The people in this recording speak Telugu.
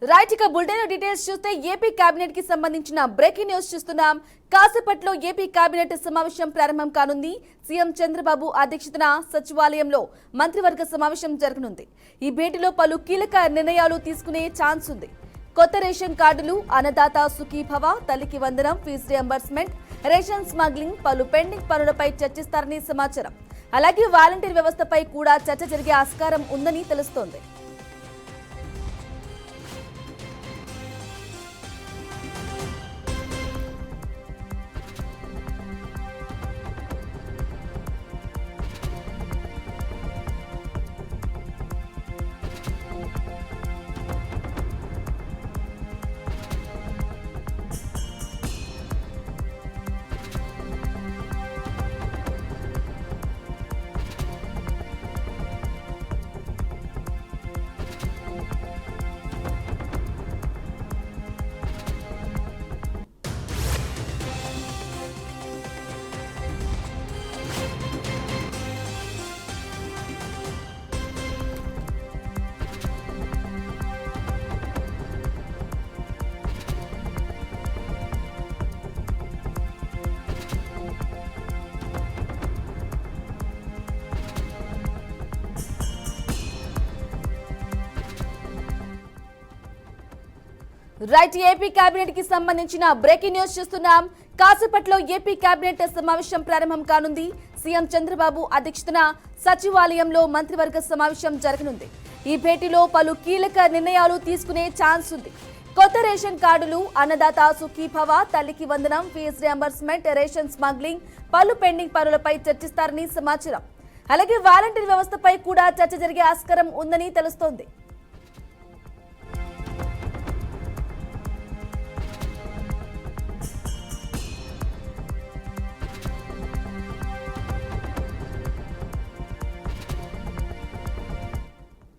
రైట్ ఇక బులెటిన్ డీటెయిల్స్ చూస్తే ఏపీ కేబినెట్ కి సంబంధించిన బ్రేకింగ్ న్యూస్ చూస్తున్నాం. కాసేపట్లో ఏపీ కేబినెట్ సమావేశం ప్రారంభం కానుంది. సీఎం చంద్రబాబు అధ్యక్షతన సచివాలయంలో మంత్రివర్గ సమావేశం జరగనుంది. ఈ భేటీలో పలు కీలక నిర్ణయాలు తీసుకునే ఛాన్స్ ఉంది. కొత్త రేషన్ కార్డులు, అన్నదాత సుఖీభవ, తల్లికి వందనం, ఫీజు రియంబర్స్మెంట్, రేషన్ స్మగ్లింగ్, పలు పెండింగ్ పనులపై చర్చిస్తారని సమాచారం. అలాగే వాలంటీర్ వ్యవస్థపై కూడా చర్చ జరిగే ఆస్కారం ఉందని తెలుస్తోంది. రైట్ ఏపీ కేబినెట్ కి సంబంధించిన బ్రేకింగ్ న్యూస్ చూస్తున్నాం. కాసేపట్లో ఏపీ కేబినెట్ సమావేశం ప్రారంభం కానుంది. సీఎం చంద్రబాబు అధ్యక్షతన సచివాలయంలో మంత్రివర్గ సమావేశం జరగనుంది. ఈ భేటీలో పలు కీలక నిర్ణయాలు తీసుకునే ఛాన్స్ ఉంది. కొత్త రేషన్ కార్డులు, అన్నదాత సుఖీభవ, తల్లికి వందనం, ఫీజు రియంబర్స్మెంట్, రేషన్ స్మగ్లింగ్, పలు పెండింగ్ పనులపై చర్చిస్తారని సమాచారం. అలాగే వాలంటీర్ వ్యవస్థపై కూడా చర్చ జరిగే ఆస్కారం ఉందని తెలుస్తోంది.